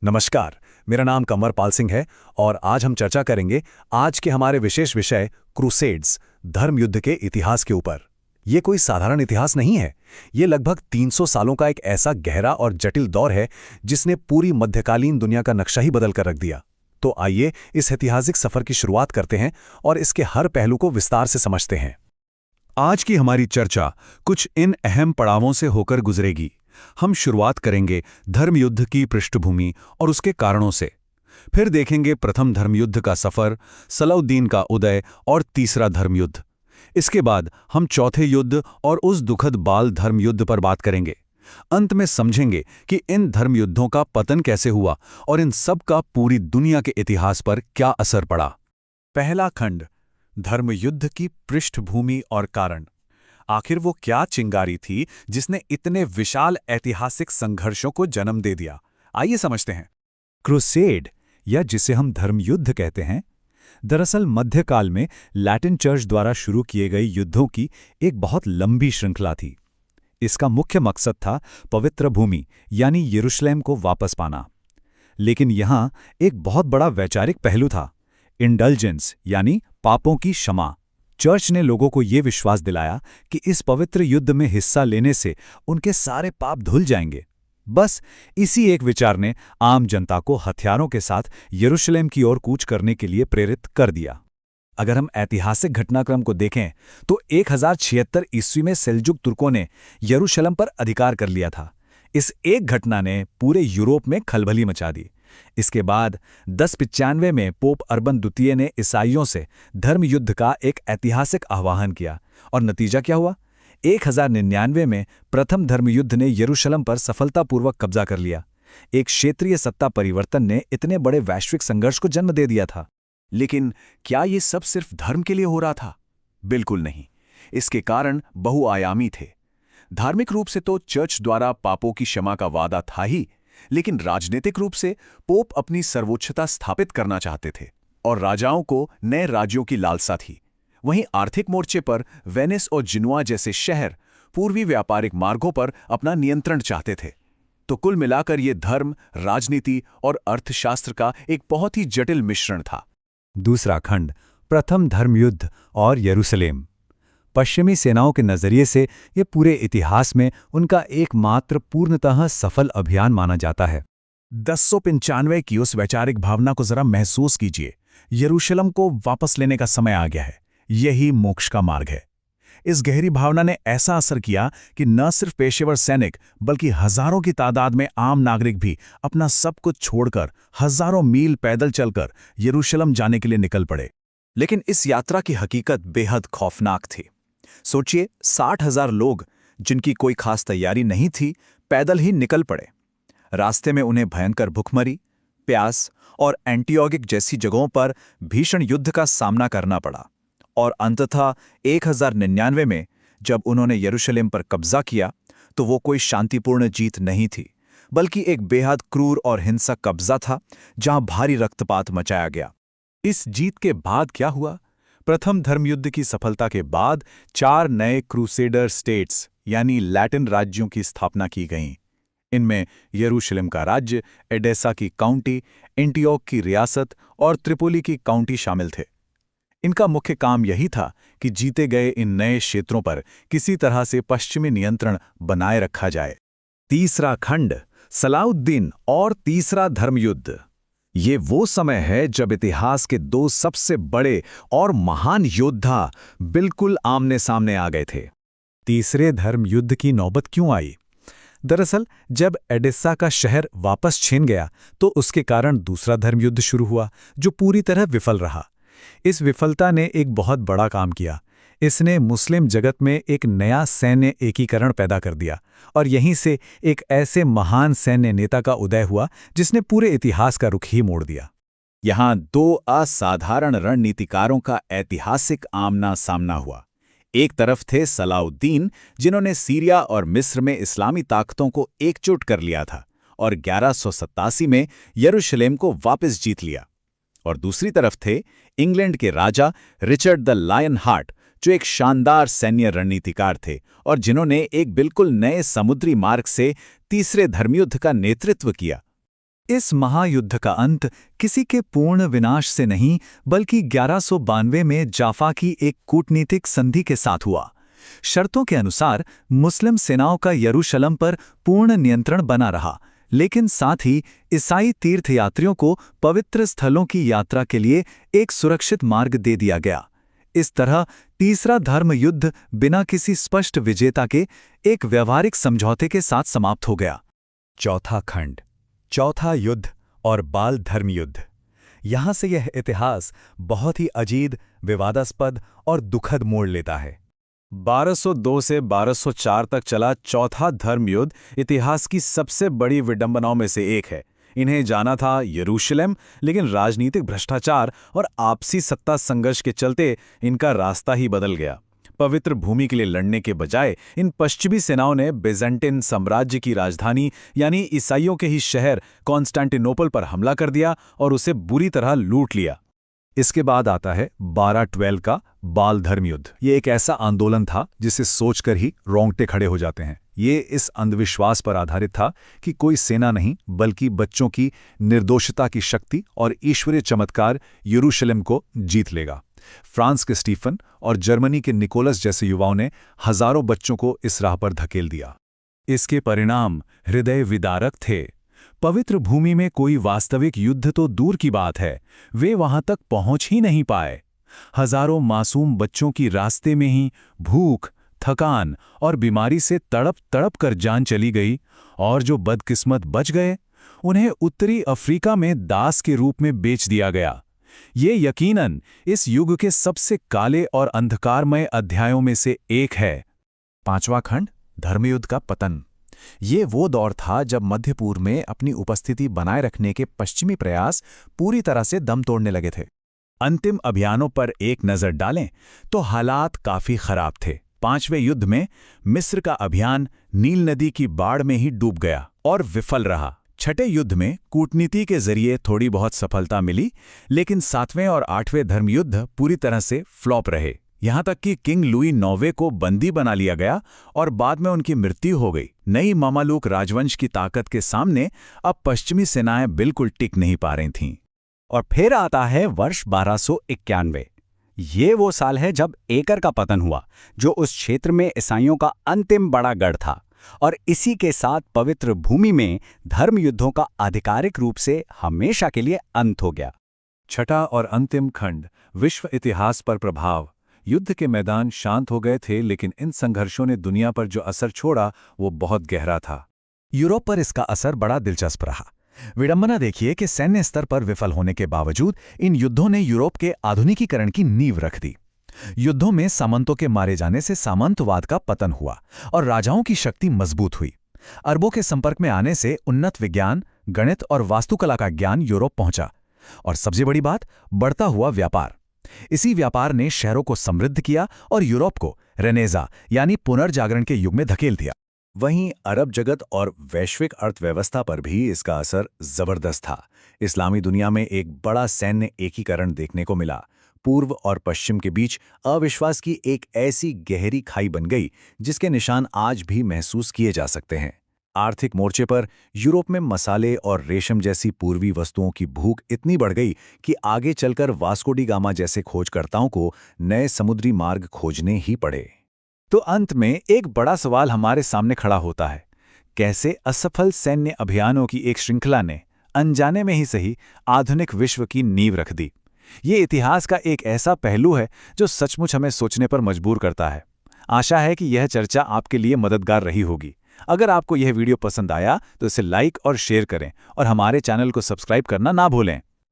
नमस्कार। मेरा नाम कंवर पाल सिंह है और आज हम चर्चा करेंगे आज के हमारे विशेष विषय क्रूसेड्स, धर्म युद्ध के इतिहास के ऊपर। ये कोई साधारण इतिहास नहीं है। ये लगभग 300 सालों का एक ऐसा गहरा और जटिल दौर है जिसने पूरी मध्यकालीन दुनिया का नक्शा ही बदल कर रख दिया। तो आइए इस ऐतिहासिक सफर की शुरुआत करते हैं और इसके हर पहलू को विस्तार से समझते हैं। आज की हमारी चर्चा कुछ इन अहम पड़ावों से होकर गुजरेगी। हम शुरुआत करेंगे धर्मयुद्ध की पृष्ठभूमि और उसके कारणों से। फिर देखेंगे प्रथम धर्मयुद्ध का सफर, सलाउद्दीन का उदय और तीसरा धर्मयुद्ध। इसके बाद हम चौथे युद्ध और उस दुखद बाल धर्मयुद्ध पर बात करेंगे। अंत में समझेंगे कि इन धर्मयुद्धों का पतन कैसे हुआ और इन सब का पूरी दुनिया के इतिहास पर क्या असर पड़ा। पहला खंड, धर्मयुद्ध की पृष्ठभूमि और कारण। आखिर वो क्या चिंगारी थी जिसने इतने विशाल ऐतिहासिक संघर्षों को जन्म दे दिया? आइए समझते हैं। क्रूसेड, या जिसे हम धर्मयुद्ध कहते हैं, दरअसल मध्यकाल में लैटिन चर्च द्वारा शुरू किए गए युद्धों की एक बहुत लंबी श्रृंखला थी। इसका मुख्य मकसद था पवित्र भूमि यानी यरूशलेम को वापस पाना। लेकिन यहाँ एक बहुत बड़ा वैचारिक पहलू था, इंडल्जेंस यानी पापों की क्षमा। चर्च ने लोगों को ये विश्वास दिलाया कि इस पवित्र युद्ध में हिस्सा लेने से उनके सारे पाप धुल जाएंगे। बस इसी एक विचार ने आम जनता को हथियारों के साथ यरूशलेम की ओर कूच करने के लिए प्रेरित कर दिया। अगर हम ऐतिहासिक घटनाक्रम को देखें तो 1076 ईस्वी में सेल्जुक तुर्कों ने यरूशलेम पर अधिकार कर लिया था। इस एक घटना ने पूरे यूरोप में खलबली मचा दी। इसके बाद 1095 में पोप अर्बन द्वितीय ने ईसाइयों से धर्मयुद्ध का एक ऐतिहासिक आह्वान किया और नतीजा क्या हुआ? 1099 में प्रथम धर्मयुद्ध ने यरूशलेम पर सफलतापूर्वक कब्जा कर लिया। एक क्षेत्रीय सत्ता परिवर्तन ने इतने बड़े वैश्विक संघर्ष को जन्म दे दिया था। लेकिन क्या ये सब सिर्फ धर्म के लिए हो रहा था? बिल्कुल नहीं। इसके कारण बहुआयामी थे। धार्मिक रूप से तो चर्च द्वारा पापों की क्षमा का वादा था ही, लेकिन राजनीतिक रूप से पोप अपनी सर्वोच्चता स्थापित करना चाहते थे और राजाओं को नए राज्यों की लालसा थी। वहीं आर्थिक मोर्चे पर वेनिस और जिनुआ जैसे शहर पूर्वी व्यापारिक मार्गों पर अपना नियंत्रण चाहते थे। तो कुल मिलाकर ये धर्म, राजनीति और अर्थशास्त्र का एक बहुत ही जटिल मिश्रण था। दूसरा खंड, प्रथम धर्मयुद्ध और यरूशलेम। पश्चिमी सेनाओं के नजरिए से ये पूरे इतिहास में उनका एकमात्र पूर्णतः सफल अभियान माना जाता है। 1095 की उस वैचारिक भावना को जरा महसूस कीजिए। यरूशलेम को वापस लेने का समय आ गया है। यही मोक्ष का मार्ग है। इस गहरी भावना ने ऐसा असर किया कि न सिर्फ पेशेवर सैनिक बल्कि हजारों की तादाद में आम नागरिक भी अपना सब कुछ छोड़कर हजारों मील पैदल चलकर यरूशलेम जाने के लिए निकल पड़े। लेकिन इस यात्रा की हकीकत बेहद खौफनाक थी। सोचिए, 60,000 लोग जिनकी कोई खास तैयारी नहीं थी, पैदल ही निकल पड़े। रास्ते में उन्हें भयंकर भूखमरी, प्यास और एंटियोगिक जैसी जगहों पर भीषण युद्ध का सामना करना पड़ा। और अंततः 1099 में जब उन्होंने यरूशलेम पर कब्जा किया तो वो कोई शांतिपूर्ण जीत नहीं थी, बल्कि एक बेहद क्रूर और हिंसक कब्जा था जहां भारी रक्तपात मचाया गया। इस जीत के बाद क्या हुआ? प्रथम धर्मयुद्ध की सफलता के बाद 4 नए क्रूसेडर स्टेट्स यानी लैटिन राज्यों की स्थापना की गई। इनमें यरूशलेम का राज्य, एडेसा की काउंटी, एंटियोक की रियासत और त्रिपोली की काउंटी शामिल थे। इनका मुख्य काम यही था कि जीते गए इन नए क्षेत्रों पर किसी तरह से पश्चिमी नियंत्रण बनाए रखा जाए। तीसरा खंड, सलाउद्दीन और तीसरा धर्मयुद्ध। ये वो समय है जब इतिहास के 2 सबसे बड़े और महान योद्धा बिल्कुल आमने सामने आ गए थे। तीसरे धर्मयुद्ध की नौबत क्यों आई? दरअसल जब एडेसा का शहर वापस छीन गया तो उसके कारण दूसरा धर्मयुद्ध शुरू हुआ जो पूरी तरह विफल रहा। इस विफलता ने एक बहुत बड़ा काम किया। इसने मुस्लिम जगत में एक नया सैन्य एकीकरण पैदा कर दिया और यहीं से एक ऐसे महान सैन्य नेता का उदय हुआ जिसने पूरे इतिहास का रुख ही मोड़ दिया। यहाँ 2 असाधारण रणनीतिकारों का ऐतिहासिक आमना सामना हुआ। एक तरफ थे सलाउद्दीन, जिन्होंने सीरिया और मिस्र में इस्लामी ताकतों को एकजुट कर लिया था और 1187 में यरूशलेम को वापस जीत लिया। और दूसरी तरफ थे इंग्लैंड के राजा रिचर्ड द लायन हार्ट, जो एक शानदार सैन्य रणनीतिकार थे और जिन्होंने एक बिल्कुल नए समुद्री मार्ग से तीसरे धर्मयुद्ध का नेतृत्व किया। इस महायुद्ध का अंत किसी के पूर्ण विनाश से नहीं बल्कि 1192 में जाफा की एक कूटनीतिक संधि के साथ हुआ। शर्तों के अनुसार मुस्लिम सेनाओं का यरूशलेम पर पूर्ण नियंत्रण बना रहा, लेकिन साथ ही ईसाई तीर्थयात्रियों को पवित्र स्थलों की यात्रा के लिए एक सुरक्षित मार्ग दे दिया गया। इस तरह तीसरा धर्म युद्ध बिना किसी स्पष्ट विजेता के एक व्यवहारिक समझौते के साथ समाप्त हो गया। चौथा खंड, चौथा युद्ध और बाल धर्म युद्ध। यहां से यह इतिहास बहुत ही अजीब, विवादास्पद और दुखद मोड़ लेता है। 1202 से 1204 तक चला चौथा धर्म युद्ध इतिहास की सबसे बड़ी विडंबनाओं में से एक है। इन्हें जाना था यरूशलेम, लेकिन राजनीतिक भ्रष्टाचार और आपसी सत्ता संघर्ष के चलते इनका रास्ता ही बदल गया। पवित्र भूमि के लिए लड़ने के बजाय इन पश्चिमी सेनाओं ने बिजेंटिन साम्राज्य की राजधानी यानी ईसाइयों के ही शहर कॉन्स्टेंटिनोपल पर हमला कर दिया और उसे बुरी तरह लूट लिया। इसके बाद आता है 1212 का बाल धर्म युद्ध। ये एक ऐसा आंदोलन था जिसे सोचकर ही रोंगटे खड़े हो जाते हैं। ये इस अंधविश्वास पर आधारित था कि कोई सेना नहीं बल्कि बच्चों की निर्दोषता की शक्ति और ईश्वरीय चमत्कार यरूशलेम को जीत लेगा। फ्रांस के स्टीफन और जर्मनी के निकोलस जैसे युवाओं ने हजारों बच्चों को इस राह पर धकेल दिया। इसके परिणाम हृदय विदारक थे। पवित्र भूमि में कोई वास्तविक युद्ध तो दूर की बात है, वे वहां तक पहुंच ही नहीं पाए। हजारों मासूम बच्चों की रास्ते में ही भूख, थकान और बीमारी से तड़प तड़प कर जान चली गई, और जो बदकिस्मत बच गए उन्हें उत्तरी अफ्रीका में दास के रूप में बेच दिया गया। ये यकीनन इस युग के सबसे काले और अंधकारमय अध्यायों में से एक है। पांचवा खंड, धर्मयुद्ध का पतन। ये वो दौर था जब मध्य पूर्व में अपनी उपस्थिति बनाए रखने के पश्चिमी प्रयास पूरी तरह से दम तोड़ने लगे थे। अंतिम अभियानों पर एक नजर डालें तो हालात काफी खराब थे। पांचवें युद्ध में मिस्र का अभियान नील नदी की बाढ़ में ही डूब गया और विफल रहा। छठे युद्ध में कूटनीति के जरिए थोड़ी बहुत सफलता मिली, लेकिन सातवें और आठवें धर्मयुद्ध पूरी तरह से फ्लॉप रहे। यहां तक कि किंग लुई नौवे को बंदी बना लिया गया और बाद में उनकी मृत्यु हो गई। नई मामालुक राजवंश की ताकत के सामने अब पश्चिमी सेनाएं बिल्कुल टिक नहीं पा रही थीं। और फिर आता है वर्ष 1291। ये वो साल है जब एकर का पतन हुआ, जो उस क्षेत्र में ईसाइयों का अंतिम बड़ा गढ़ था, और इसी के साथ पवित्र भूमि में धर्म युद्धों का आधिकारिक रूप से हमेशा के लिए अंत हो गया। छठा और अंतिम खंड, विश्व इतिहास पर प्रभाव। युद्ध के मैदान शांत हो गए थे, लेकिन इन संघर्षों ने दुनिया पर जो असर छोड़ा वो बहुत गहरा था। यूरोप पर इसका असर बड़ा दिलचस्प रहा। विडंबना देखिए कि सैन्य स्तर पर विफल होने के बावजूद इन युद्धों ने यूरोप के आधुनिकीकरण की नींव रख दी। युद्धों में सामंतों के मारे जाने से सामंतवाद का पतन हुआ और राजाओं की शक्ति मजबूत हुई। अरबों के संपर्क में आने से उन्नत विज्ञान, गणित और वास्तुकला का ज्ञान यूरोप पहुंचा, और सबसे बड़ी बात, बढ़ता हुआ व्यापार। इसी व्यापार ने शहरों को समृद्ध किया और यूरोप को रेनेसा यानी पुनर्जागरण के युग में धकेल दिया। वहीं अरब जगत और वैश्विक अर्थव्यवस्था पर भी इसका असर जबरदस्त था। इस्लामी दुनिया में एक बड़ा सैन्य एकीकरण देखने को मिला। पूर्व और पश्चिम के बीच अविश्वास की एक ऐसी गहरी खाई बन गई जिसके निशान आज भी महसूस किए जा सकते हैं। आर्थिक मोर्चे पर यूरोप में मसाले और रेशम जैसी पूर्वी वस्तुओं की भूख इतनी बढ़ गई कि आगे चलकर वास्को डी गामा जैसे खोजकर्ताओं को नए समुद्री मार्ग खोजने ही पड़े। तो अंत में एक बड़ा सवाल हमारे सामने खड़ा होता है, कैसे असफल सैन्य अभियानों की एक श्रृंखला ने अनजाने में ही सही आधुनिक विश्व की नींव रख दी। ये इतिहास का एक ऐसा पहलू है जो सचमुच हमें सोचने पर मजबूर करता है। आशा है कि यह चर्चा आपके लिए मददगार रही होगी। अगर आपको यह वीडियो पसंद आया तो इसे लाइक और शेयर करें और हमारे चैनल को सब्सक्राइब करना ना भूलें।